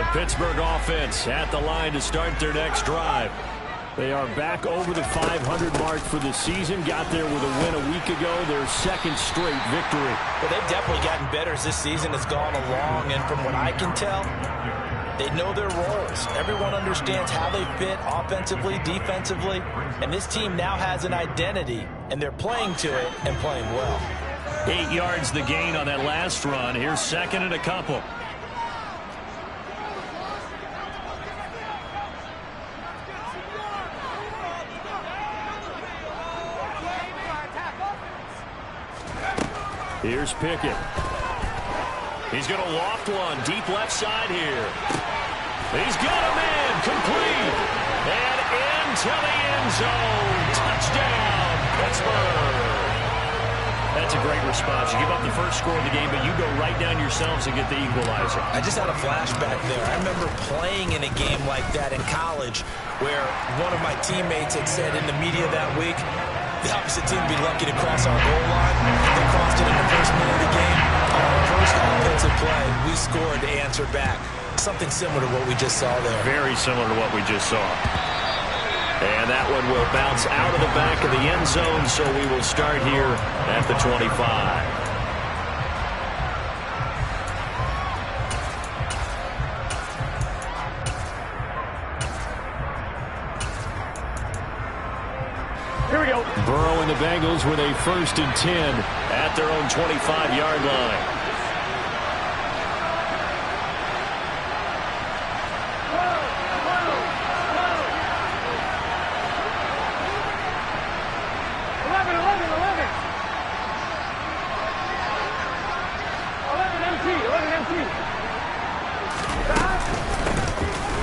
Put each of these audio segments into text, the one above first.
The Pittsburgh offense at the line to start their next drive. They are back over the 500 mark for the season. Got there with a win a week ago. Their second straight victory. Well, they've definitely gotten better as this season has gone along. And from what I can tell, they know their roles. Everyone understands how they fit offensively, defensively. And this team now has an identity. And they're playing to it and playing well. 8 yards the gain on that last run. Here's second and a couple. Here's Pickett. He's going to loft one deep left side here. He's got a man complete. And into the end zone. Touchdown, Pittsburgh. That's a great response. You give up the first score of the game, but you go right down yourselves and get the equalizer. I just had a flashback there. I remember playing in a game like that in college where one of my teammates had said in the media that week, the opposite team would be lucky to cross our goal line. They crossed it in the first minute of the game. On our first offensive play, we scored to answer back. Something similar to what we just saw there. Very similar to what we just saw. And that one will bounce out of the back of the end zone, so we will start here at the 25. Here we go. Burrow and the Bengals with a 1st and 10 at their own 25-yard line.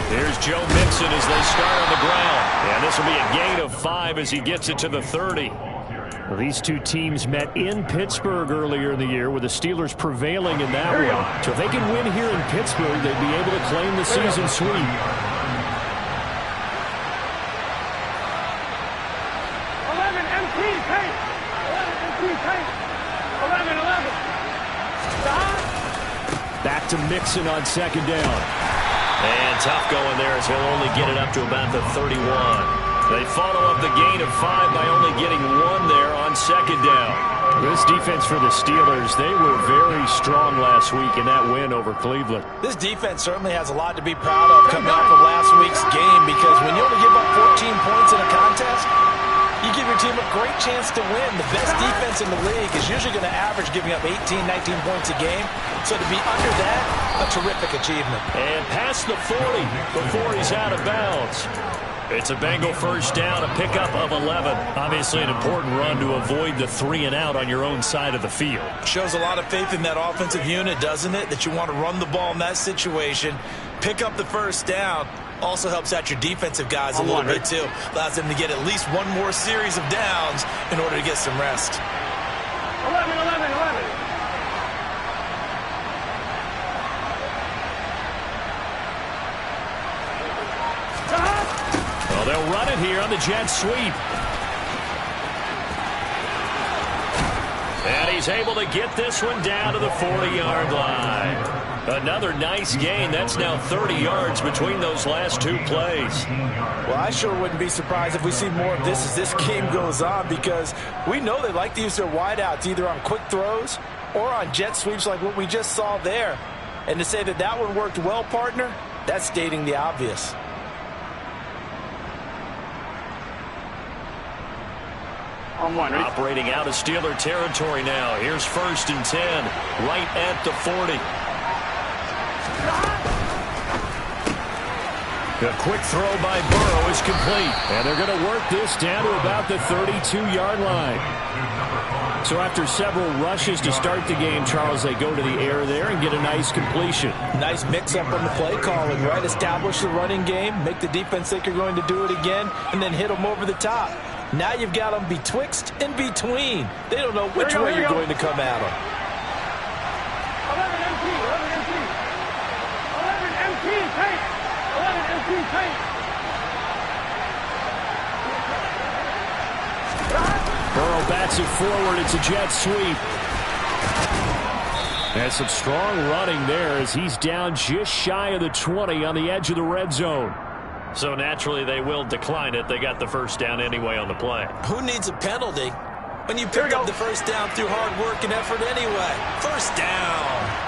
Here's Joe Mixon as they start on the ground. And this will be a gain of 5 as he gets it to the 30. Well, these two teams met in Pittsburgh earlier in the year with the Steelers prevailing in that one. So if they can win here in Pittsburgh, they'd be able to claim the season sweep. 11 MT paint. 11 MT paint. 11. Stop. Back to Mixon on second down. And tough going there as he'll only get it up to about the 31. They follow up the gain of 5 by only getting 1 there on second down. This defense for the Steelers, they were very strong last week in that win over Cleveland. This defense certainly has a lot to be proud of coming off of last week's game, because when you only give up 14 points in a contest, you give your team a great chance to win. The best defense in the league is usually going to average giving up 18, 19 points a game. So to be under that, a terrific achievement. And past the 40 before he's out of bounds. It's a Bengal first down, a pickup of 11. Obviously an important run to avoid the 3 and out on your own side of the field. Shows a lot of faith in that offensive unit, doesn't it? That you want to run the ball in that situation. Pick up the first down. Also helps out your defensive guys a little bit too. Allows them to get at least one more series of downs in order to get some rest. 11. Well, they'll run it here on the jet sweep. And he's able to get this one down to the 40-yard line. Another nice gain. That's now 30 yards between those last 2 plays. Well, I sure wouldn't be surprised if we see more of this as this game goes on, because we know they like to use their wideouts either on quick throws or on jet sweeps like what we just saw there. And to say that that one worked well, partner, that's stating the obvious. Operating out of Steeler territory now. Here's 1st and 10, right at the 40. A quick throw by Burrow is complete. And they're going to work this down to about the 32-yard line. So after several rushes to start the game, Charles, they go to the air there and get a nice completion. Nice mix-up on the play calling, right? Establish the running game, make the defense think you're going to do it again, and then hit them over the top. Now you've got them betwixt and between. They don't know which way you're going to come at them. 11 MT paint. 11 MT paint. Burrow bats it forward. It's a jet sweep. And some strong running there as he's down just shy of the 20 on the edge of the red zone. So naturally they will decline it. They got the first down anyway on the play. Who needs a penalty when you pick up the first down through hard work and effort anyway? First down.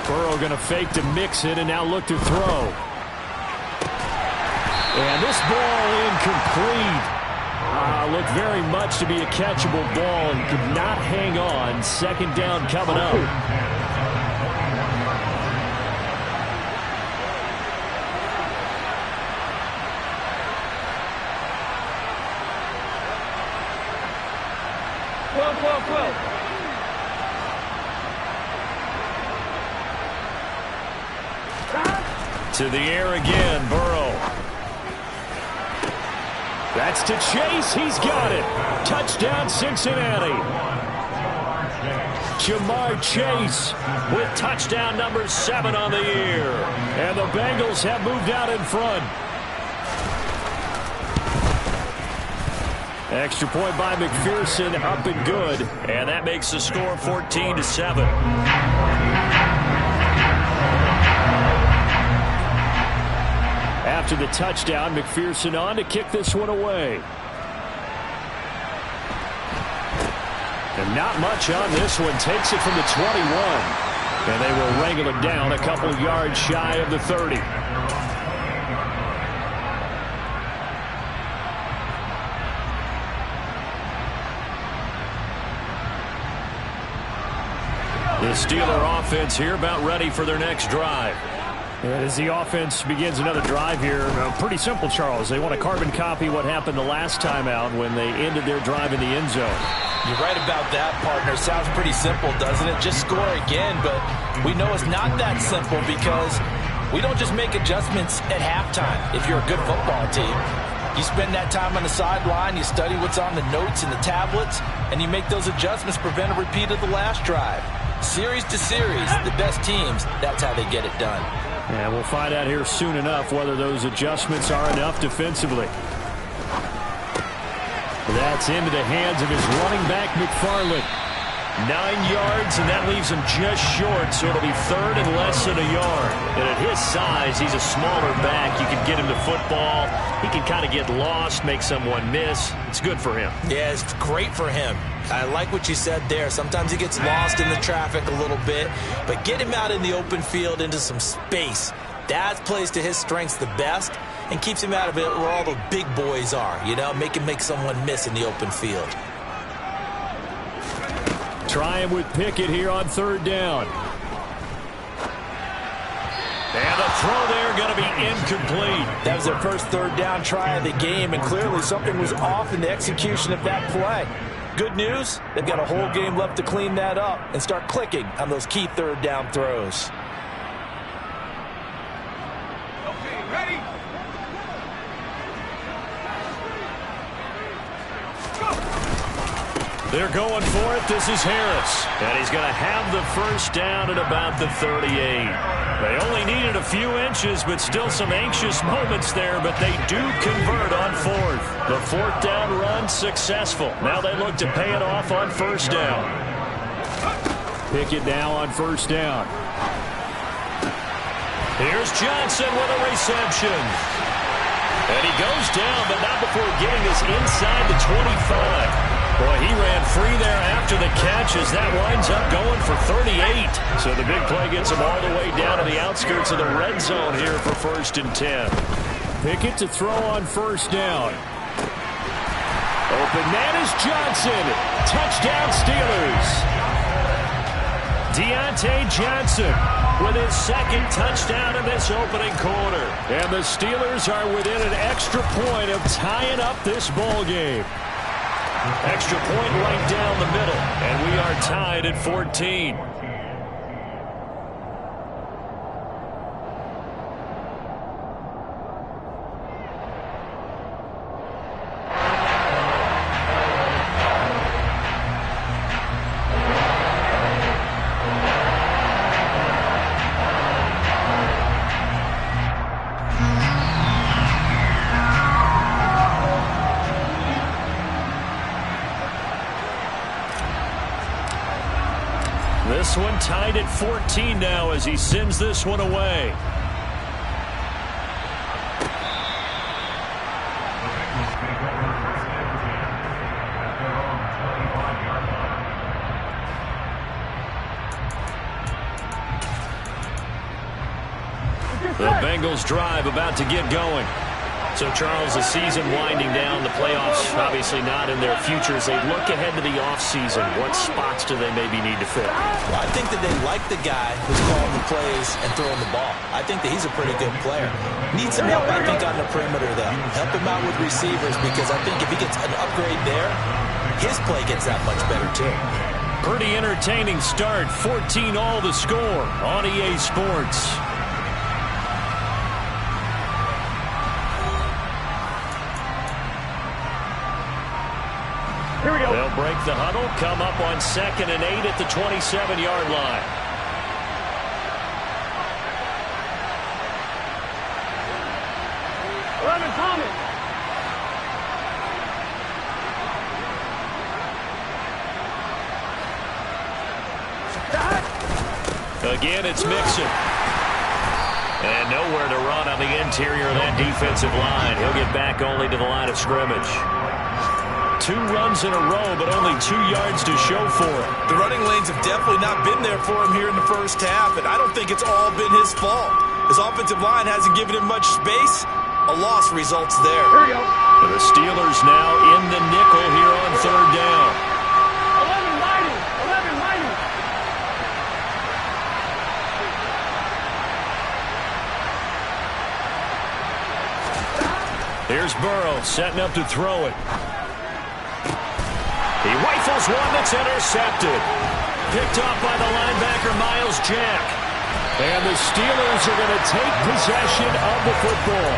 Burrow going to fake to mix it and now look to throw. And this ball incomplete. Looked very much to be a catchable ball and could not hang on. Second down coming up. To the air again, Burrow. That's to Chase. He's got it. Touchdown, Cincinnati. Ja'Marr Chase with touchdown number 7 on the year. And the Bengals have moved out in front. Extra point by McPherson, up and good. And that makes the score 14-7. After the touchdown, McPherson on to kick this one away. And not much on this one. Takes it from the 21. And they will wrangle it down a couple yards shy of the 30. The Steeler offense here about ready for their next drive. And as the offense begins another drive here, pretty simple, Charles. They want to carbon copy what happened the last time out when they ended their drive in the end zone. You're right about that, partner. Sounds pretty simple, doesn't it? Just score again, but we know it's not that simple because we don't just make adjustments at halftime if you're a good football team. You spend that time on the sideline, you study what's on the notes and the tablets, and you make those adjustments to prevent a repeat of the last drive. Series to series, the best teams, that's how they get it done. And we'll find out here soon enough whether those adjustments are enough defensively. That's into the hands of his running back, McFarland. 9 yards, and that leaves him just short, so it'll be third and less than a yard. And at his size, he's a smaller back. You can get him to football. He can kind of get lost, make someone miss. It's good for him. Yeah, it's great for him. I like what you said there. Sometimes he gets lost in the traffic a little bit, but get him out in the open field into some space. That plays to his strengths the best and keeps him out of it where all the big boys are, you know, make him make someone miss in the open field. Try him with Pickett here on third down. And the throw there going to be incomplete. That was their first third down try of the game, and clearly something was off in the execution of that play. Good news, they've got a whole game left to clean that up and start clicking on those key third down throws. Okay, ready? They're going for it. This is Harris. And he's going to have the first down at about the 38. They only needed a few inches, but still some anxious moments there, but they do convert on fourth. The fourth down run successful. Now they look to pay it off on first down. Pickett now on first down. Here's Johnson with a reception. And he goes down, but not before getting this inside the 25. Boy, he ran free there after the catch as that winds up going for 38. So the big play gets him all the way down to the outskirts of the red zone here for 1st and 10. Pickett to throw on first down. Open man is Johnson. Touchdown Steelers. Deontay Johnson with his second touchdown in this opening quarter. And the Steelers are within an extra point of tying up this ball game. Extra point right down the middle, and we are tied at 14. This one tied at 14 now as he sends this one away. The Bengals drive about to get going. So, Charles, the season winding down, the playoffs obviously not in their futures. They look ahead to the offseason. What spots do they maybe need to fill? Well, I think that they like the guy who's calling the plays and throwing the ball. I think that he's a pretty good player. Needs some help, I think, on the perimeter, though. Help him out with receivers because I think if he gets an upgrade there, his play gets that much better, too. Pretty entertaining start. 14 all the score on EA Sports. Here we go. They'll break the huddle, come up on 2nd and 8 at the 27-yard line. Thomas. Again, it's Mixon. And nowhere to run on the interior of that defensive line. He'll get back only to the line of scrimmage. 2 runs in a row, but only 2 yards to show for it. The running lanes have definitely not been there for him here in the first half, and I don't think it's all been his fault. His offensive line hasn't given him much space. A loss results there. Here we go. The Steelers now in the nickel here on 3rd down. 11 mighty. 11 mighty. Here's Burrow setting up to throw it. He rifles one that's intercepted. Picked off by the linebacker, Myles Jack. And the Steelers are going to take possession of the football.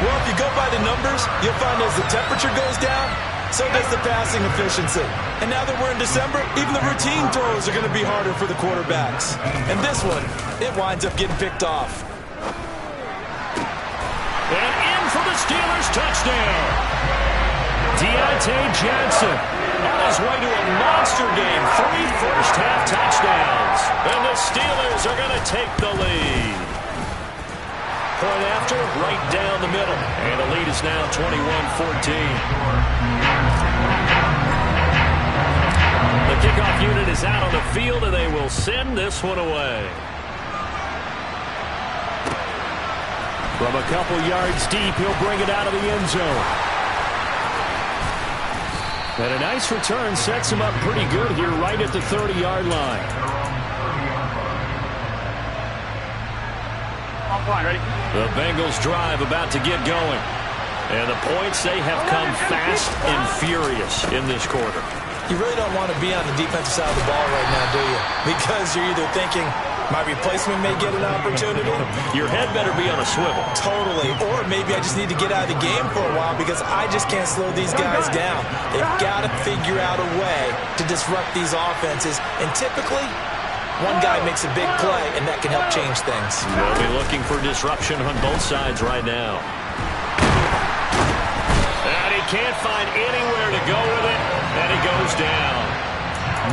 Well, if you go by the numbers, you'll find as the temperature goes down, so does the passing efficiency. And now that we're in December, even the routine throws are going to be harder for the quarterbacks. And this one, it winds up getting picked off. And in for the Steelers touchdown. Deontay Johnson on his way to a monster game. 3 first-half touchdowns. And the Steelers are going to take the lead. Point after, right down the middle. And the lead is now 21-14. The kickoff unit is out on the field, and they will send this one away. From a couple yards deep, he'll bring it out of the end zone. And a nice return sets him up pretty good here right at the 30-yard line. Ready? The Bengals drive about to get going. And the points, they have come fast and furious in this quarter. You really don't want to be on the defensive side of the ball right now, do you? Because you're either thinking, my replacement may get an opportunity. Your head better be on a swivel. Totally. Or maybe I just need to get out of the game for a while because I just can't slow these guys down. They've got to figure out a way to disrupt these offenses. And typically, one guy makes a big play, and that can help change things. They'll be looking for disruption on both sides right now. And he can't find anywhere to go with it, and he goes down.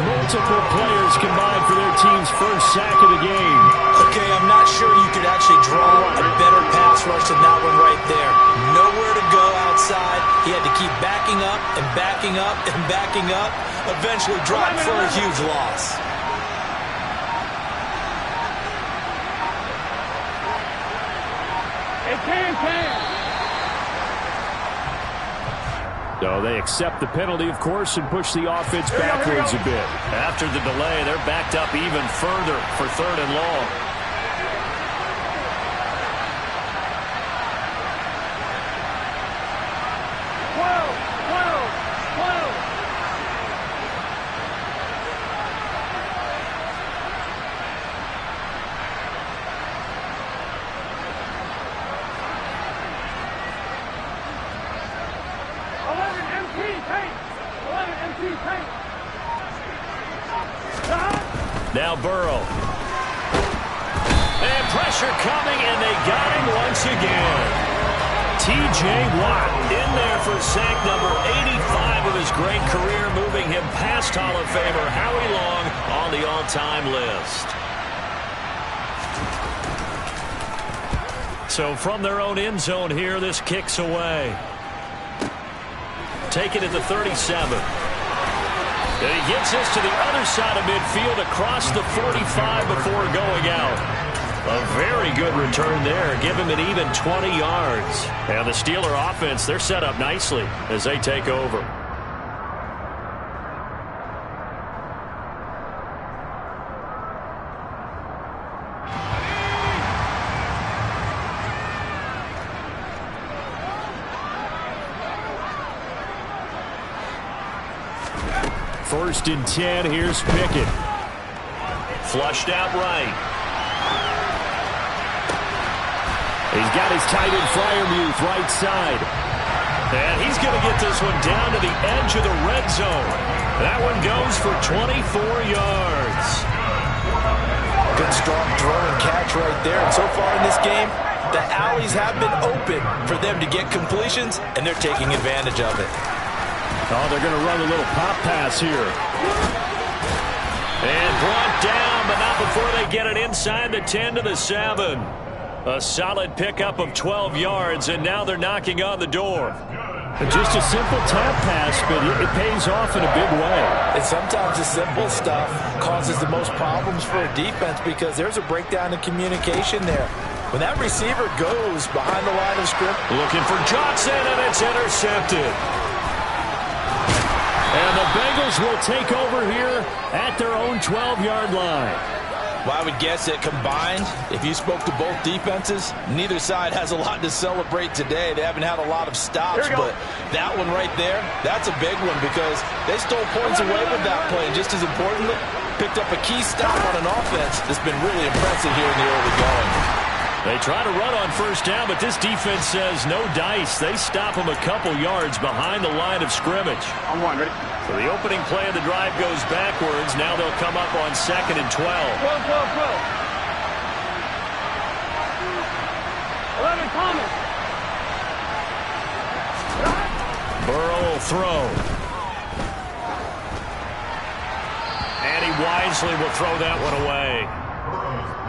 Multiple players combined for their team's first sack of the game. Okay, I'm not sure you could actually draw a better pass rush than that one right there. Nowhere to go outside. He had to keep backing up and backing up and backing up. Eventually dropped for a huge loss. So they accept the penalty, of course, and push the offense backwards a bit. After the delay, they're backed up even further for 3rd and long. Now Burrow. And pressure coming, and they got him once again. T.J. Watt in there for sack number 85 of his great career, moving him past Hall of Famer Howie Long on the all-time list. So from their own end zone here, this kicks away. Take it at the 37. And he gets this to the other side of midfield across the 45 before going out. A very good return there. Give him an even 20 yards. And the Steeler offense, they're set up nicely as they take over. First and 10, here's Pickett. Flushed out right. He's got his tight end Freiermuth right side. And he's going to get this one down to the edge of the red zone. That one goes for 24 yards. Good strong throw and catch right there. And so far in this game, the alleys have been open for them to get completions, and they're taking advantage of it. Oh, they're going to run a little pop pass here. And brought down, but not before they get it inside the 10 to the 7. A solid pickup of 12 yards, and now they're knocking on the door. Just a simple tap pass, but it pays off in a big way. And sometimes the simple stuff causes the most problems for a defense because there's a breakdown in communication there. When that receiver goes behind the line of scrimmage. Looking for Johnson, and it's intercepted. And the Bengals will take over here at their own 12-yard line. Well, I would guess that combined, if you spoke to both defenses, neither side has a lot to celebrate today. They haven't had a lot of stops, but that one right there, that's a big one because they stole points away with that play. And just as importantly, picked up a key stop on an offense that's been really impressive here in the early going. They try to run on first down, but this defense says no dice. They stop them a couple yards behind the line of scrimmage. I'm one, ready? So the opening play of the drive goes backwards. Now they'll come up on 2nd and 12. 12. 11, Thomas. Burrow will throw. And he wisely will throw that one away.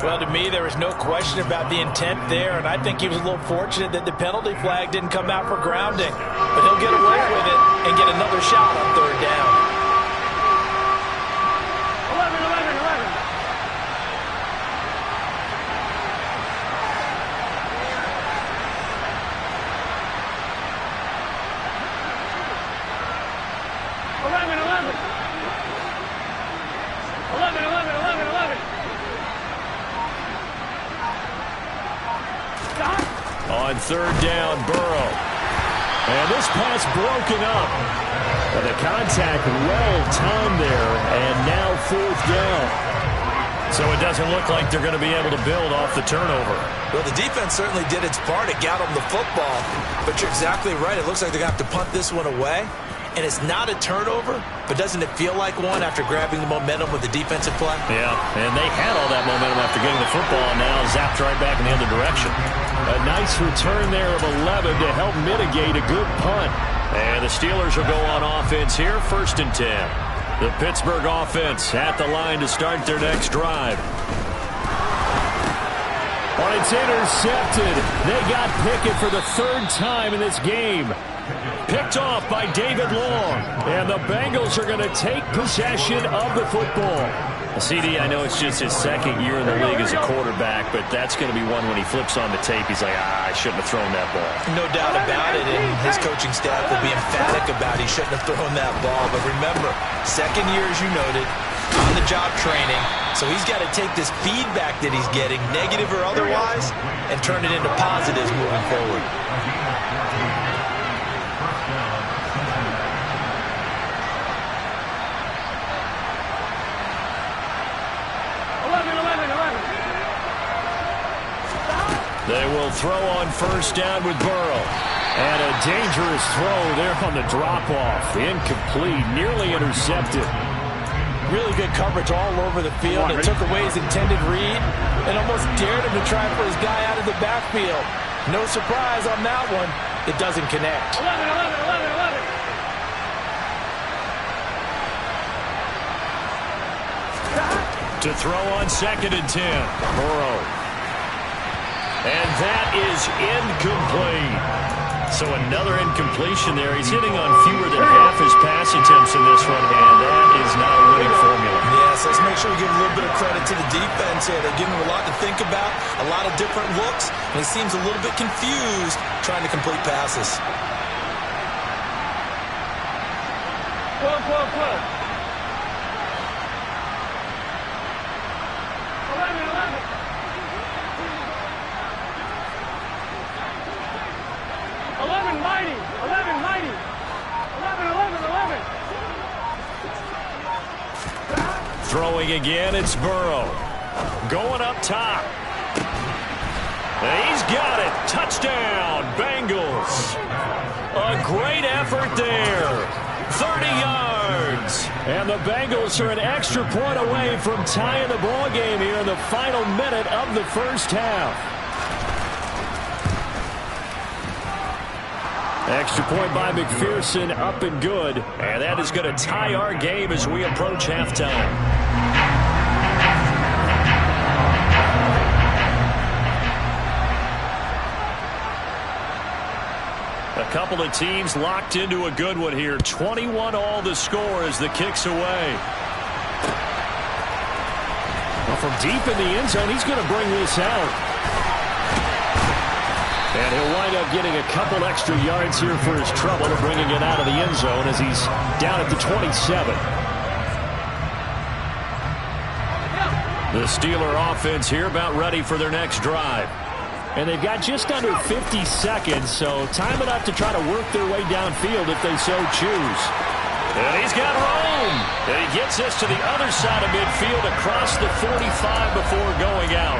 Well, to me, there was no question about the intent there, and I think he was a little fortunate that the penalty flag didn't come out for grounding. But he'll get away with it and get another shot on 3rd down. 11. On 3rd down, Burrow. And this pass broken up. And the contact well-timed there, and now 4th down. So it doesn't look like they're going to be able to build off the turnover. Well, the defense certainly did its part. It got them the football. But you're exactly right. It looks like they're going to have to punt this one away. And it's not a turnover, but doesn't it feel like one after grabbing the momentum with the defensive play? Yeah, and they had all that momentum after getting the football, and now zapped right back in the other direction. A nice return there of 11 to help mitigate a good punt. And the Steelers will go on offense here, 1st and 10. The Pittsburgh offense at the line to start their next drive. Oh, it's intercepted. They got Pickett for the 3rd time in this game. Picked off by David Long. And the Bengals are going to take possession of the football. CD, I know it's just his 2nd year in the league as a quarterback, but that's going to be one when he flips on the tape. He's like, I shouldn't have thrown that ball. No doubt about it, and his coaching staff will be emphatic about he shouldn't have thrown that ball. But remember, 2nd year, as you noted, on-the-job training. So he's got to take this feedback that he's getting, negative or otherwise, and turn it into positives moving forward. They will throw on 1st down with Burrow. And a dangerous throw there on the drop-off. Incomplete, nearly intercepted. Really good coverage all over the field. It took away his intended read and almost dared him to try for his guy out of the backfield. No surprise on that one. It doesn't connect. 11. To throw on 2nd and 10. Burrow. And that is incomplete. So another incompletion there. He's hitting on fewer than half his pass attempts in this one, and that is not a winning formula. Yes, let's make sure we give a little bit of credit to the defense here. They're giving him a lot to think about, a lot of different looks, and he seems a little bit confused trying to complete passes. 12. 11, mighty. 11, mighty. 11. Throwing again, it's Burrow. Going up top. He's got it. Touchdown, Bengals. A great effort there. 30 yards. And the Bengals are an extra point away from tying the ball game here in the final minute of the first half. Extra point by McPherson, up and good. And that is going to tie our game as we approach halftime. A couple of teams locked into a good one here. 21 all the score as the kick's away. Well, from deep in the end zone, he's going to bring this out. And he'll wind up getting a couple extra yards here for his trouble of bringing it out of the end zone as he's down at the 27. The Steeler offense here about ready for their next drive. And they've got just under 50 seconds, so time enough to try to work their way downfield if they so choose. And he's got room. And he gets this to the other side of midfield across the 45 before going out.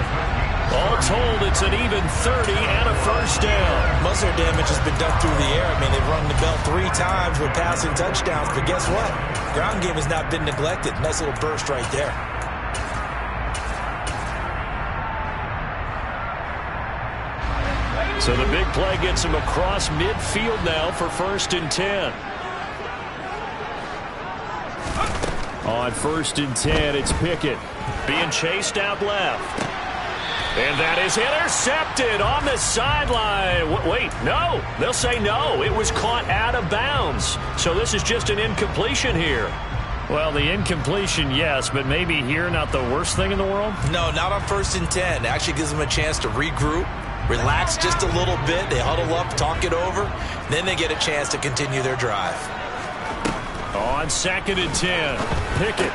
All told, it's an even 30 and a first down. Most of their damage has been done through the air. I mean, they've rung the bell 3 times with passing touchdowns, but guess what? Ground game has not been neglected. Nice little burst right there. So the big play gets him across midfield now for 1st and 10. On 1st and 10, it's Pickett being chased out left. And that is intercepted on the sideline. Wait, no. They'll say no. It was caught out of bounds. So this is just an incompletion here. Well, the incompletion, yes, but maybe here not the worst thing in the world? No, not on 1st and 10. It actually gives them a chance to regroup, relax just a little bit. They huddle up, talk it over. Then they get a chance to continue their drive. On 2nd and 10, Pickett.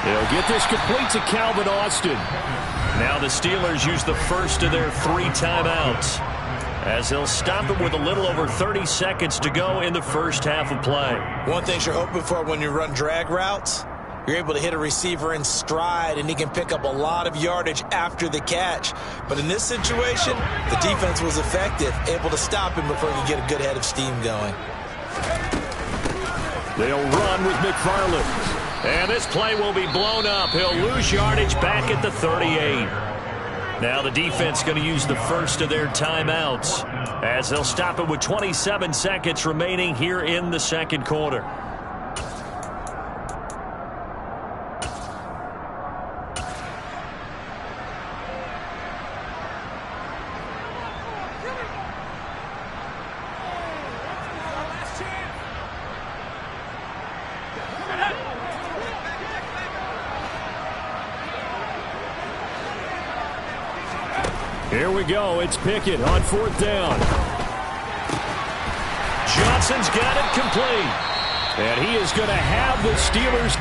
They'll get this complete to Calvin Austin. Now the Steelers use the first of their 3 timeouts as they'll stop it with a little over 30 seconds to go in the first half of play. One thing you're hoping for when you run drag routes, you're able to hit a receiver in stride and he can pick up a lot of yardage after the catch. But in this situation, the defense was effective, able to stop him before he could get a good head of steam going. They'll run with McFarland. And this play will be blown up. He'll lose yardage back at the 38. Now the defense going to use the first of their timeouts as they'll stop it with 27 seconds remaining here in the second quarter. Here we go. It's Pickett on 4th down. Johnson's got it complete. And he is going to have the Steelers.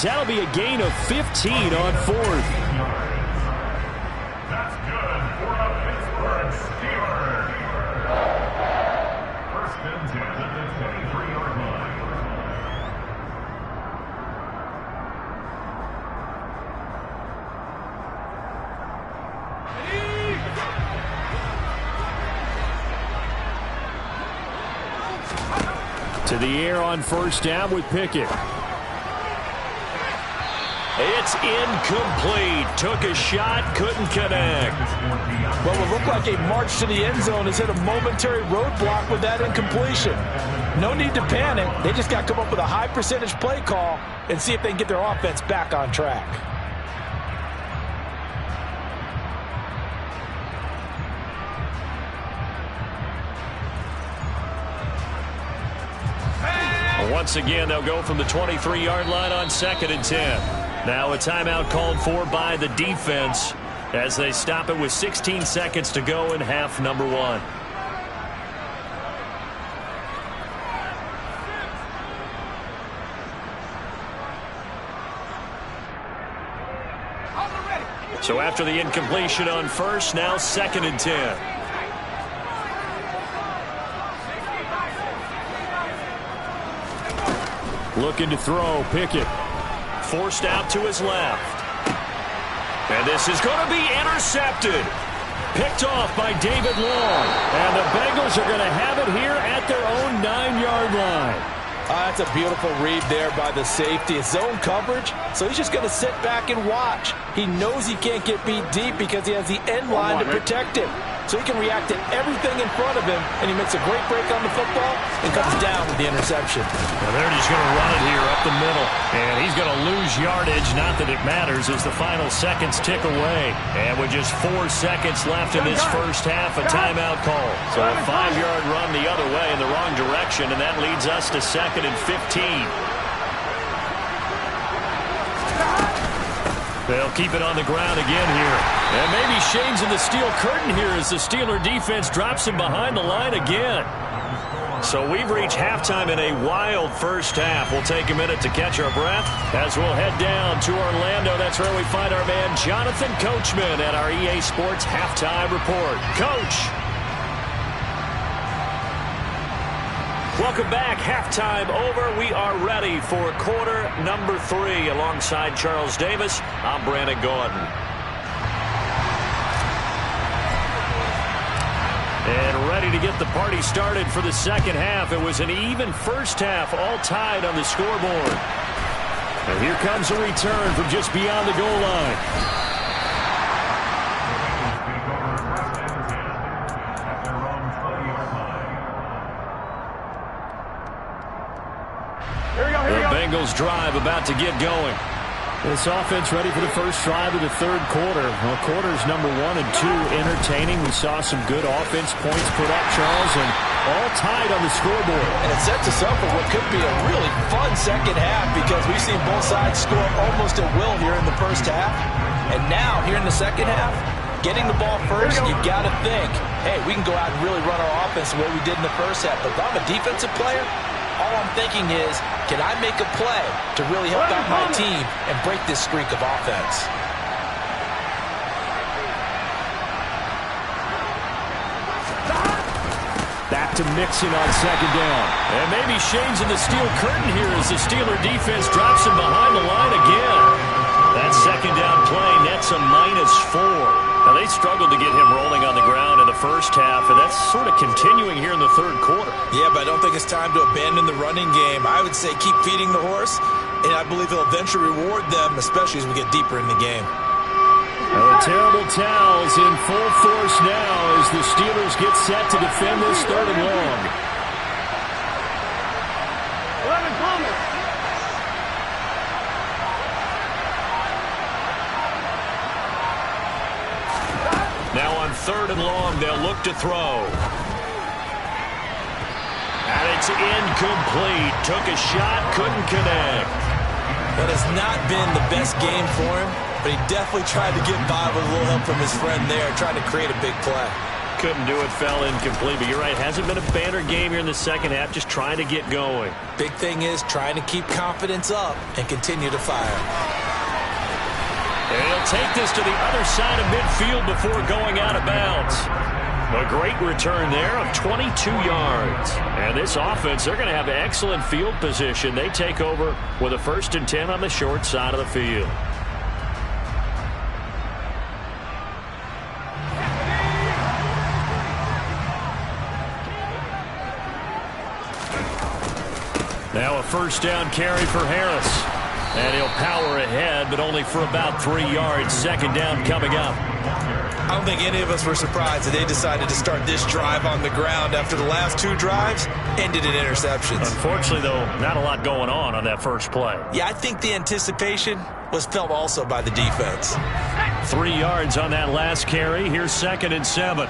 That'll be a gain of 15 on 4th. That's good for the Pittsburgh Steelers. 1st and 10 at the 23-yard line. To the air on first down with Pickett. It's incomplete. Took a shot, couldn't connect. Well, it looked like a march to the end zone has hit a momentary roadblock with that incompletion. No need to panic. They just got to come up with a high percentage play call and see if they can get their offense back on track. Once again, they'll go from the 23-yard line on 2nd and 10. Now a timeout called for by the defense as they stop it with 16 seconds to go in half number 1. So after the incompletion on first, now 2nd and 10. Looking to throw, Pickett. Forced out to his left. And this is going to be intercepted. Picked off by David Long. And the Bengals are going to have it here at their own 9-yard line. That's a beautiful read there by the safety. It's zone coverage, so he's just going to sit back and watch. He knows he can't get beat deep because he has the end line to protect him. So he can react to everything in front of him, and he makes a great break on the football and comes down with the interception. Well, they're just going to run it here up the middle, and he's going to lose yardage. Not that it matters as the final seconds tick away. And with just 4 seconds left in this first half, a timeout call. So a 5-yard run the other way in the wrong direction, and that leads us to 2nd and 15. They'll keep it on the ground again here. And maybe shades of the steel curtain here as the Steeler defense drops him behind the line again. So we've reached halftime in a wild first half. We'll take a minute to catch our breath as we'll head down to Orlando. That's where we find our man Jonathan Coachman at our EA Sports Halftime Report. Coach. Welcome back. Halftime over. We are ready for quarter number 3. Alongside Charles Davis, I'm Brandon Gordon. And ready to get the party started for the second half. It was an even first half, all tied on the scoreboard. And here comes a return from just beyond the goal line. Bengals drive about to get going. This offense ready for the first drive of the third quarter. Well, quarters number 1 and 2 entertaining. We saw some good offense points put up, Charles, and all tied on the scoreboard. And it sets us up for what could be a really fun second half because we've seen both sides score almost at will here in the first half. And now, here in the second half, getting the ball first, you've got to think, hey, we can go out and really run our offense the way we did in the first half. But if I'm a defensive player, all I'm thinking is, can I make a play to really help out my team and break this streak of offense? Back to Mixon on second down. And maybe shades in the steel curtain here as the Steeler defense drops him behind the line again. That second down play nets a -4. Now, they struggled to get him rolling on the ground in the first half, and that's sort of continuing here in the third quarter. Yeah, but I don't think it's time to abandon the running game. I would say keep feeding the horse, and I believe he'll eventually reward them, especially as we get deeper in the game. The terrible towels in full force now as the Steelers get set to defend this 3rd and long. 11 Thomas. Now on 3rd and long, they'll look to throw. And it's incomplete. Took a shot, couldn't connect. That has not been the best game for him, but he definitely tried to get by with a little help from his friend there, trying to create a big play. Couldn't do it, fell incomplete. But you're right, hasn't been a banner game here in the second half, just trying to get going. Big thing is trying to keep confidence up and continue to fire. And he'll take this to the other side of midfield before going out of bounds. A great return there of 22 yards. And this offense, they're going to have excellent field position. They take over with a 1st and 10 on the short side of the field. Now a first down carry for Harris. And he'll power ahead, but only for about 3 yards. Second down coming up. I don't think any of us were surprised that they decided to start this drive on the ground after the last 2 drives ended in interceptions. Unfortunately, though, not a lot going on that first play. Yeah, I think the anticipation was felt also by the defense. 3 yards on that last carry. Here's 2nd and 7.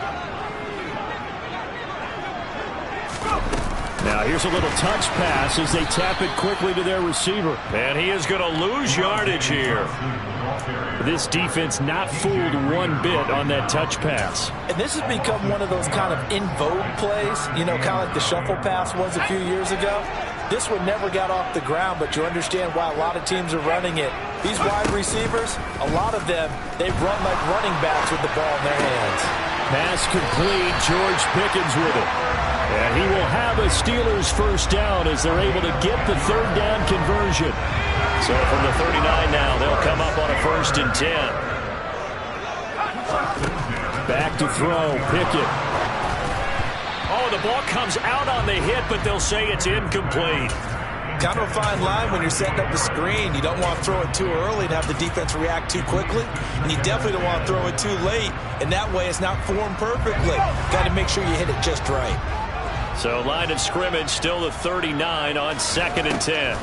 Now here's a little touch pass as they tap it quickly to their receiver. And he is going to lose yardage here. This defense not fooled one bit on that touch pass. And this has become one of those kind of in vogue plays, you know, kind of like the shuffle pass was a few years ago. This one never got off the ground, but you understand why a lot of teams are running it. These wide receivers, a lot of them, they run like running backs with the ball in their hands. Pass complete, George Pickens with it. And he will have a Steelers first down as they're able to get the 3rd down conversion. So from the 39 now, they'll come up on a 1st and 10. Back to throw, Pickett. Oh, the ball comes out on the hit, but they'll say it's incomplete. Kind of a fine line when you're setting up a screen. You don't want to throw it too early and have the defense react too quickly. And you definitely don't want to throw it too late. And that way it's not formed perfectly. Got to make sure you hit it just right. So line of scrimmage still the 39 on 2nd and 10.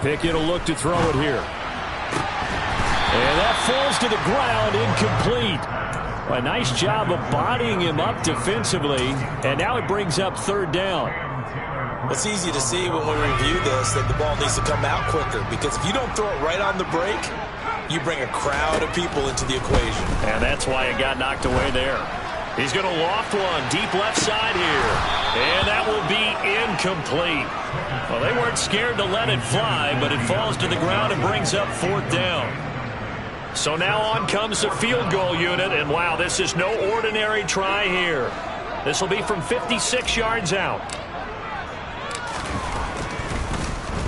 Pickett will look to throw it here. And that falls to the ground, incomplete. A nice job of bodying him up defensively. And now it brings up 3rd down. Well, it's easy to see when we review this that the ball needs to come out quicker. Because if you don't throw it right on the break, you bring a crowd of people into the equation. And that's why it got knocked away there. He's going to loft one deep left side here. And that will be incomplete. Well, they weren't scared to let it fly, but it falls to the ground and brings up 4th down. So now on comes the field goal unit. And, wow, this is no ordinary try here. This will be from 56 yards out.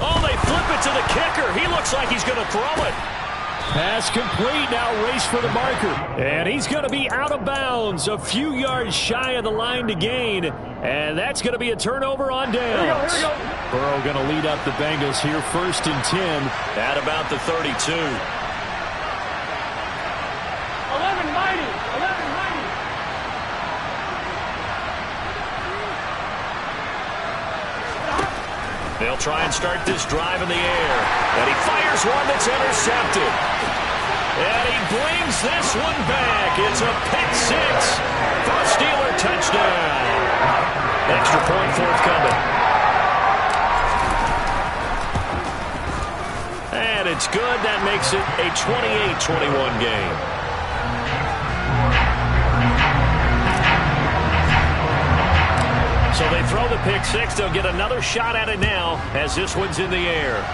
Oh, they flip it to the kicker. He looks like he's going to throw it. Pass complete, now race for the marker. And he's going to be out of bounds, a few yards shy of the line to gain. And that's going to be a turnover on downs. Here we go. Burrow going to lead up the Bengals here, 1st and 10 at about the 32. 11 mighty. 11 mighty. They'll try and start this drive in the air. And he fires one that's intercepted. And he brings this one back. It's a pick 6 for a Steeler touchdown. Extra point forthcoming. And it's good. That makes it a 28-21 game. So they throw the pick 6. They'll get another shot at it now as this one's in the air.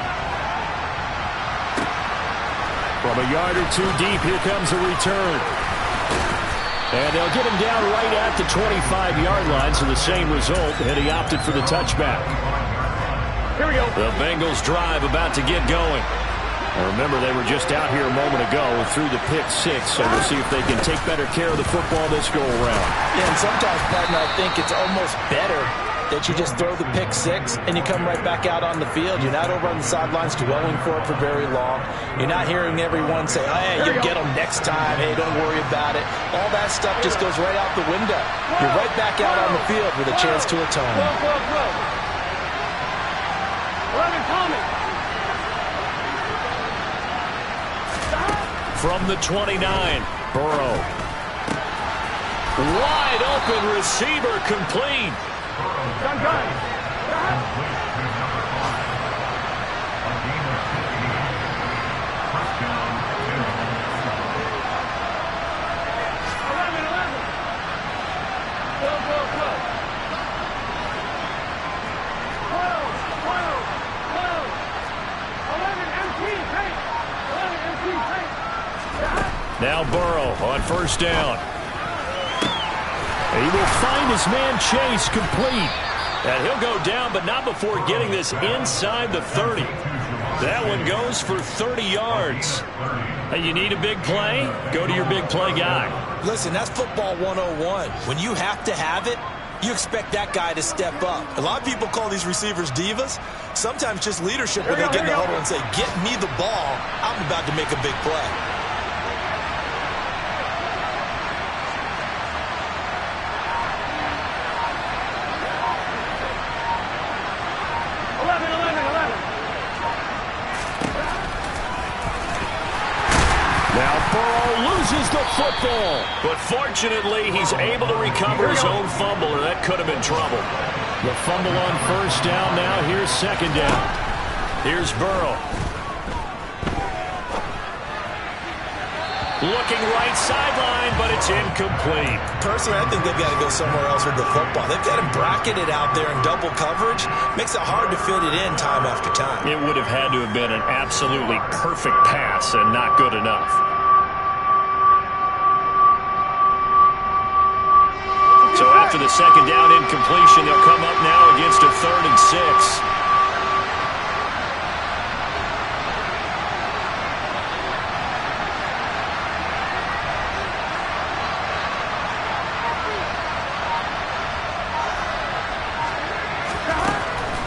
From a yard or 2 deep, here comes a return. And they'll get him down right at the 25-yard line, so the same result, and he opted for the touchback. Here we go. The Bengals drive about to get going. And remember, they were just out here a moment ago and threw the pick 6, so we'll see if they can take better care of the football this go-around. Yeah, and sometimes, partner, I think it's almost better that you just throw the pick 6 and you come right back out on the field. You're not over on the sidelines dwelling for it for very long. You're not hearing everyone say, oh, hey, you'll get them next time. Hey, don't worry about it. All that stuff just goes right out the window. You're right back out on the field with a chance to atone. 11 coming. From the 29, Burrow. Wide open receiver complete. Gun. Now Burrow on first down. He will find his man Chase complete. And he'll go down, but not before getting this inside the 30. That one goes for 30 yards. Hey, you need a big play? Go to your big play guy. Listen, that's football 101. When you have to have it, you expect that guy to step up. A lot of people call these receivers divas. Sometimes just leadership when they get in the huddle and say, get me the ball. I'm about to make a big play. Now Burrow loses the football. But fortunately, he's able to recover his own fumble, or that could have been trouble. The fumble on first down now. Here's second down. Here's Burrow. Looking right sideline, but it's incomplete. Personally, I think they've got to go somewhere else with the football. They've got him bracketed out there in double coverage. Makes it hard to fit it in time after time. It would have had to have been an absolutely perfect pass and not good enough. So after the second down incompletion, they'll come up now against a 3rd and 6.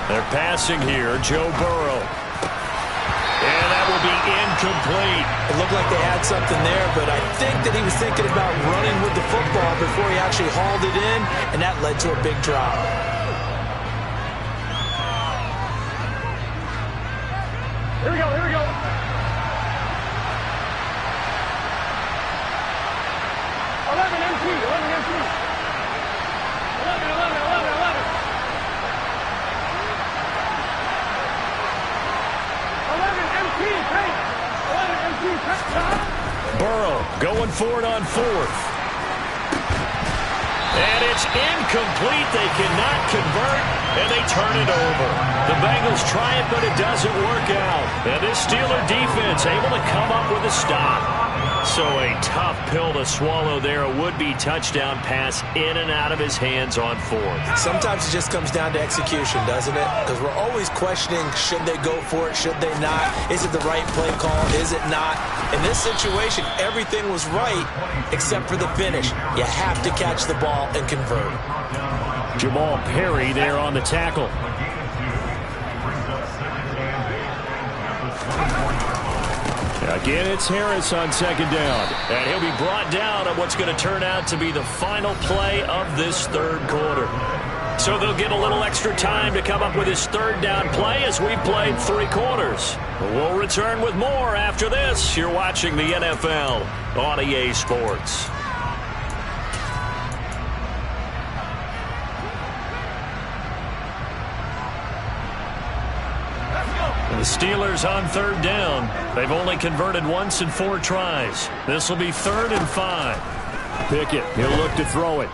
They're passing here, Joe Burrow. And that will be incomplete. It looked like they had something there, but I think that he was thinking about running with the football before he actually hauled it in, and that led to a big drop. Here we go, here we go. 11 MT, 11 MT. 11, 11, 11, 11. 11 MT, tank. 11 MT, tank. Burrow going for it on 4th. And it's incomplete. They cannot convert, and they turn it over. The Bengals try it, but it doesn't work out. And this Steeler defense able to come up with a stop. So a tough pill to swallow there. A would-be touchdown pass in and out of his hands on 4th. Sometimes it just comes down to execution, doesn't it? Because we're always questioning, should they go for it, should they not? Is it the right play call, is it not? In this situation, everything was right except for the finish. You have to catch the ball and convert. Jamal Perry there on the tackle. Again, it's Harris on second down. And he'll be brought down on what's going to turn out to be the final play of this 3rd quarter. So they'll get a little extra time to come up with his 3rd down play as we played 3 quarters. We'll return with more after this. You're watching the NFL on EA Sports. The Steelers on 3rd down. They've only converted once in 4 tries. This will be 3rd and 5. Pickett, he'll look to throw it.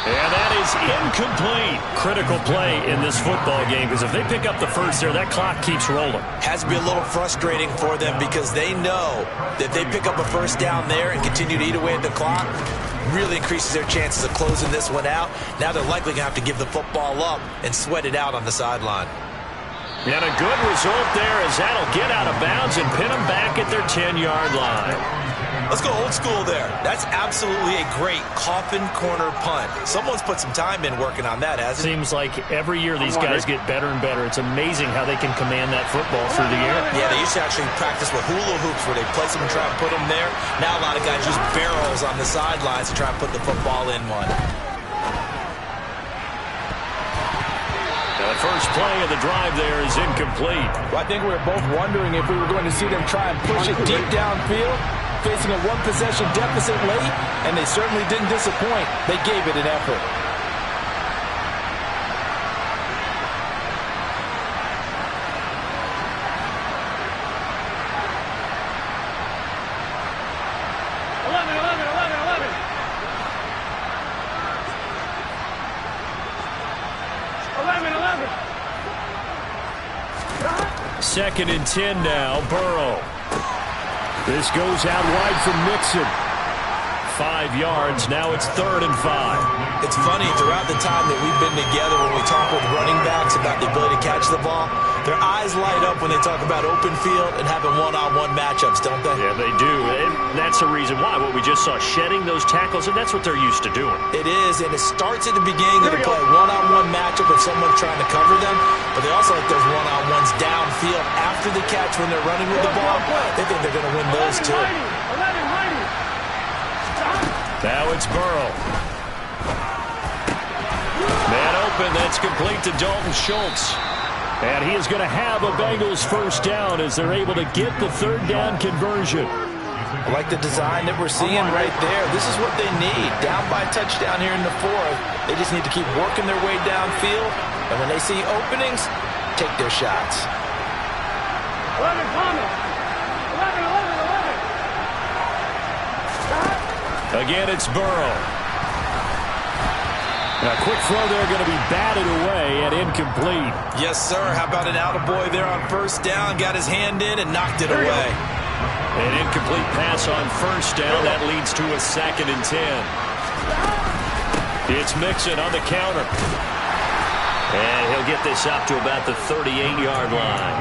And that is incomplete. Critical play in this football game, because if they pick up the first there, that clock keeps rolling. Has to be a little frustrating for them because they know that if they pick up a first down there and continue to eat away at the clock, really increases their chances of closing this one out. Now they're likely going to have to give the football up and sweat it out on the sideline. And a good result there as that'll get out of bounds and pin them back at their 10-yard line. Let's go old school there. That's absolutely a great coffin corner punt. Someone's put some time in working on that, hasn't it? Seems like every year these guys get better and better. It's amazing how they can command that football through the air. Yeah, they used to actually practice with hula hoops where they place them and try and put them there. Now a lot of guys use barrels on the sidelines to try and put the football in one. The first play of the drive there is incomplete. Well, I think we were both wondering if we were going to see them try and push it deep downfield, facing a 1-possession deficit late, and they certainly didn't disappoint. They gave it an effort. Second and 10 now, Burrow. This goes out wide from Mixon. 5 yards. Now it's 3rd and 5. It's funny, throughout the time that we've been together, when we talk with running backs about the ability to catch the ball, their eyes light up when they talk about open field and having one-on-one matchups, don't they? Yeah, they do. And that's the reason why. What we just saw, shedding those tackles, and that's what they're used to doing. It is, and it starts at the beginning of the play. One-on-one matchup if someone's trying to cover them, but they also like those one-on-ones downfield after the catch when they're running with the ball. They think they're going to win those too. Now it's Burrow. Man open, that's complete to Dalton Schultz. And he is going to have a Bengals first down as they're able to get the 3rd down conversion. I like the design that we're seeing right there. This is what they need. Down by a touchdown here in the 4th. They just need to keep working their way downfield. And when they see openings, take their shots. 11, Thomas. 11. Again, it's Burrow. A quick throw there going to be batted away and incomplete. Yes, sir. How about an attaboy there on first down? Got his hand in and knocked it away. An incomplete pass on first down. That leads to a 2nd and 10. It's Mixon on the counter. And he'll get this up to about the 38-yard line.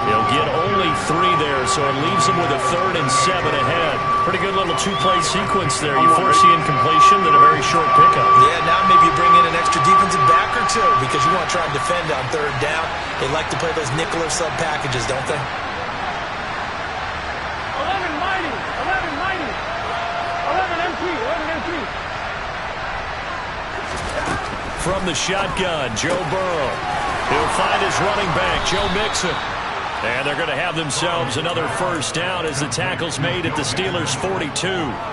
He'll get only 3 there, so it leaves him with a 3rd and 7 ahead. Pretty good little 2-play sequence there. You force the incompletion, then a very short pickup. Yeah, now maybe you bring in an extra defensive back or two because you want to try and defend on 3rd down. They like to play those nickel or sub packages, don't they? 11 mighty. 11 mighty. 11 M3. 11 M3. From the shotgun, Joe Burrow. He'll find his running back, Joe Mixon. And they're going to have themselves another first down as the tackle's made at the Steelers' 42.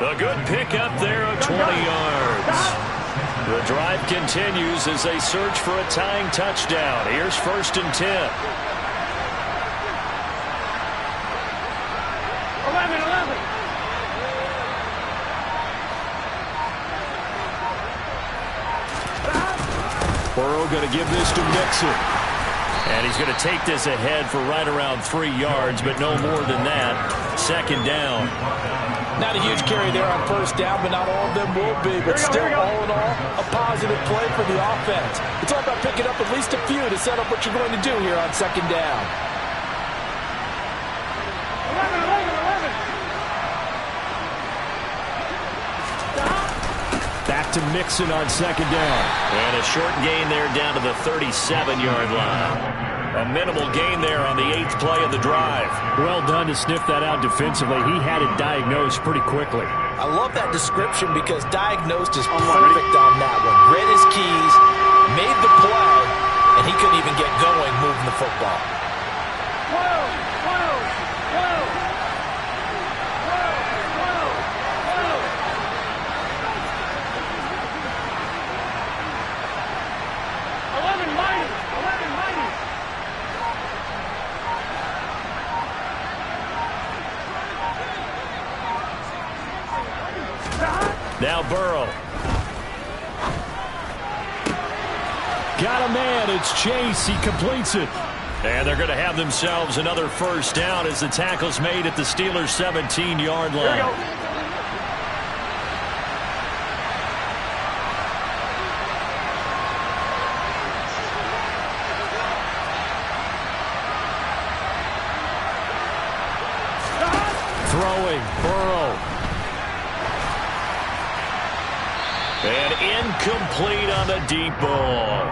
A good pickup there of 20 yards. The drive continues as they search for a tying touchdown. Here's 1st and 10. 11. Burrow going to give this to Mixon. And he's going to take this ahead for right around 3 yards, but no more than that. 2nd down. Not a huge carry there on first down, but not all of them will be. But still, all in all, a positive play for the offense. It's all about picking up at least a few to set up what you're going to do here on 2nd down. 11. Back to Mixon on 2nd down. And a short gain there down to the 37-yard line. A minimal gain there on the 8th play of the drive. Well done to sniff that out defensively. He had it diagnosed pretty quickly. I love that description because diagnosed is perfect on that one. Read his keys, made the play, and he couldn't even get going moving the football. 11 mighty. 11 mighty. Now Burrow. Got a man. It's Chase. He completes it. And they're going to have themselves another first down as the tackle's made at the Steelers' 17-yard line. Throwing, Burrow. And incomplete on the deep ball.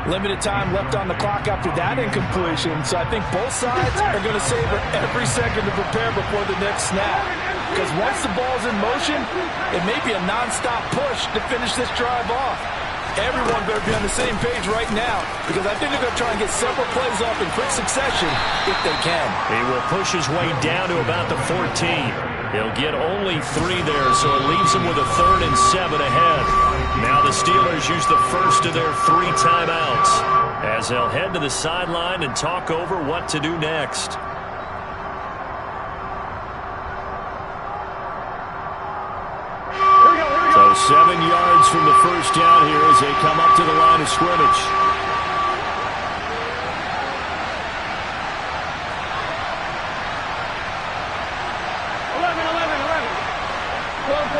Limited time left on the clock after that incompletion, so I think both sides are going to savor every second to prepare before the next snap. Because once the ball's in motion, it may be a nonstop push to finish this drive off. Everyone better be on the same page right now, because I think they're going to try and get several plays off in quick succession if they can. He will push his way down to about the 14. He'll get only 3 there, so it leaves him with a 3rd and 7 ahead. Now the Steelers use the first of their 3 timeouts as they'll head to the sideline and talk over what to do next. So 7 yards from the first down here as they come up to the line of scrimmage.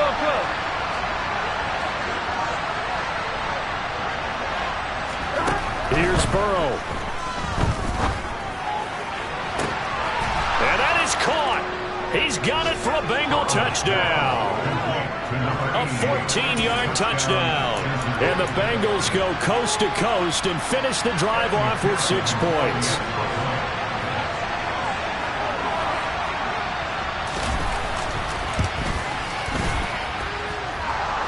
real close. Here's Burrow. And that is caught. He's got it for a Bengal touchdown. A 14-yard touchdown. And the Bengals go coast to coast and finish the drive off with 6 points.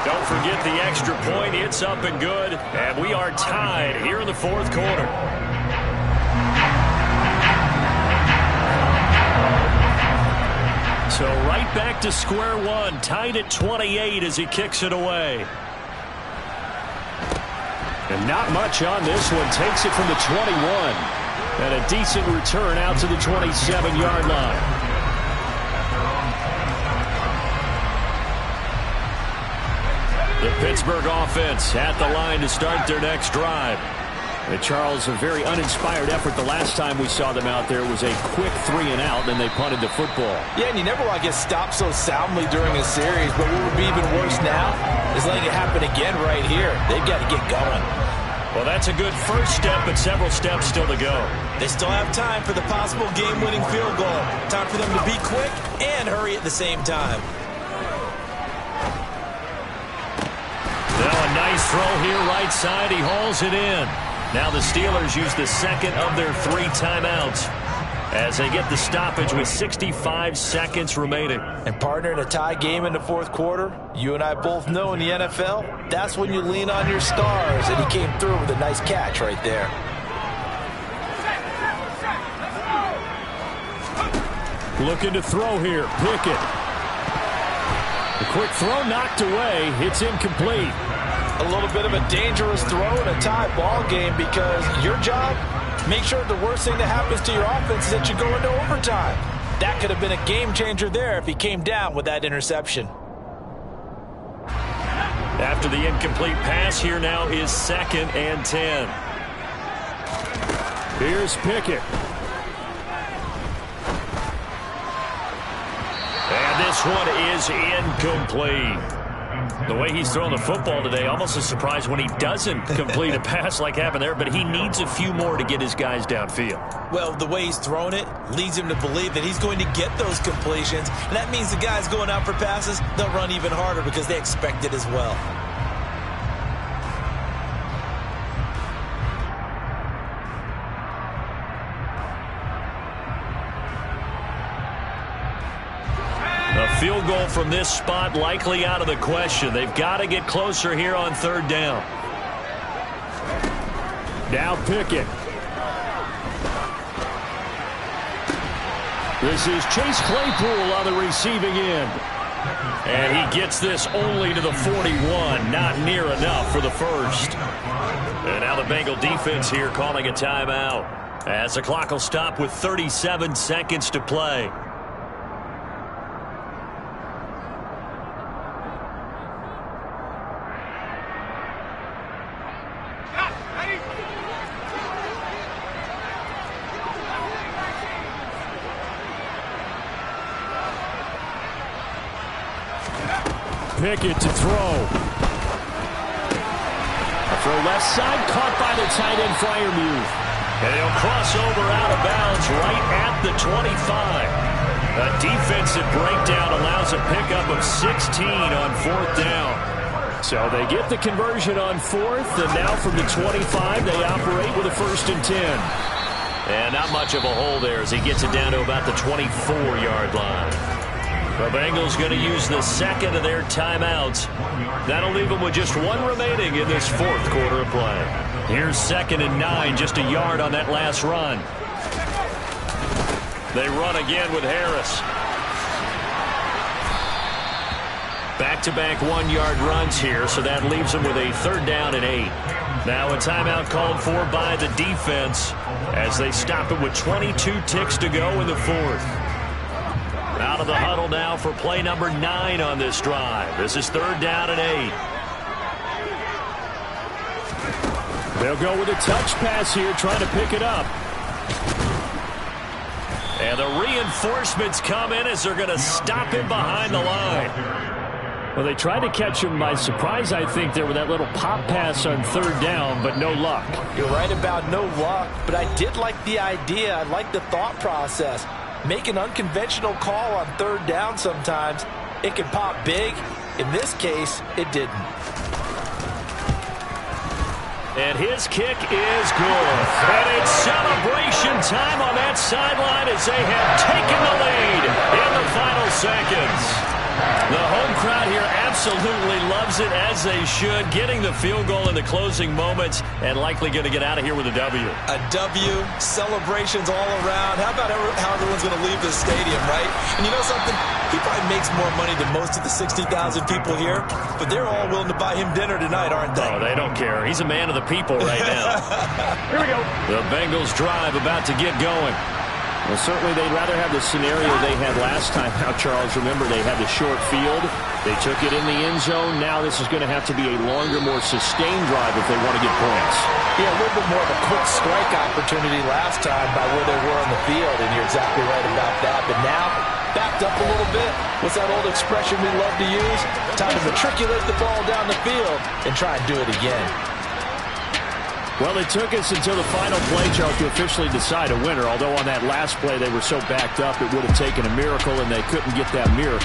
Don't forget the extra point. It's up and good. And we are tied here in the 4th quarter. So right back to square one. Tied at 28 as he kicks it away. And not much on this one. Takes it from the 21. And a decent return out to the 27-yard line. The Pittsburgh offense at the line to start their next drive. And Charles, a very uninspired effort the last time we saw them out there was a quick 3-and-out, and they punted the football. Yeah, and you never want to get stopped so soundly during a series, but what would be even worse now is letting it happen again right here. They've got to get going. Well, that's a good first step, but several steps still to go. They still have time for the possible game-winning field goal. Time for them to be quick and hurry at the same time. Now a nice throw here right side. He hauls it in. Now the Steelers use the second of their 3 timeouts as they get the stoppage with 65 seconds remaining. And partner, in a tie game in the 4th quarter, you and I both know in the NFL, that's when you lean on your stars, and he came through with a nice catch right there. Looking to throw here. Pickett. The quick throw knocked away. It's incomplete. A little bit of a dangerous throw in a tie ball game because your job, make sure the worst thing that happens to your offense is that you go into overtime. That could have been a game changer there if he came down with that interception. After the incomplete pass, here now is 2nd and 10. Here's Pickett. And this one is incomplete. The way he's throwing the football today, almost a surprise when he doesn't complete a pass like happened there, but he needs a few more to get his guys downfield. Well, the way he's thrown it leads him to believe that he's going to get those completions, and that means the guys going out for passes, they'll run even harder because they expect it as well. A field goal from this spot likely out of the question. They've got to get closer here on 3rd down. Now Pickett. This is Chase Claypool on the receiving end. And he gets this only to the 41. Not near enough for the first. And now the Bengal defense here calling a timeout, as the clock will stop with 37 seconds to play. Pickett to throw. A throw left side, caught by the tight end Freiermuth. And he'll cross over out of bounds right at the 25. A defensive breakdown allows a pickup of 16 on 4th down. So they get the conversion on 4th, and now from the 25, they operate with a 1st and 10. And not much of a hole there as he gets it down to about the 24-yard line. The Bengals going to use the second of their timeouts. That'll leave them with just 1 remaining in this 4th quarter of play. Here's 2nd and 9, just a yard on that last run. They run again with Harris. Back-to-back 1-yard runs here, so that leaves them with a 3rd down and 8. Now a timeout called for by the defense as they stop it with 22 ticks to go in the 4th. Out of the huddle now for play number 9 on this drive. This is 3rd down and 8. They'll go with a touch pass here, trying to pick it up. And the reinforcements come in as they're going to stop him behind the line. Well, they tried to catch him by surprise, I think, there with that little pop pass on third down, but no luck. You're right about no luck, but I did like the idea. I like the thought process. Make an unconventional call on third down sometimes. It can pop big. In this case, it didn't. And his kick is good. And it's celebration time on that sideline as they have taken the lead in the final seconds. The home crowd here absolutely loves it, as they should, getting the field goal in the closing moments and likely going to get out of here with a W. A W, celebrations all around. How about how everyone's going to leave the stadium, right? And you know something? He probably makes more money than most of the 60,000 people here, but they're all willing to buy him dinner tonight, aren't they? Oh, they don't care. He's a man of the people right now. Here we go. The Bengals drive about to get going. Well, certainly they'd rather have the scenario they had last time. Now, Charles, remember, they had the short field. They took it in the end zone. Now this is going to have to be a longer, more sustained drive if they want to get points. Yeah, a little bit more of a quick strike opportunity last time by where they were on the field, and you're exactly right about that. But now, backed up a little bit. What's that old expression we love to use? Time to matriculate the ball down the field and try and do it again. Well, it took us until the final play, Charles, to officially decide a winner. Although on that last play they were so backed up, it would have taken a miracle, and they couldn't get that miracle.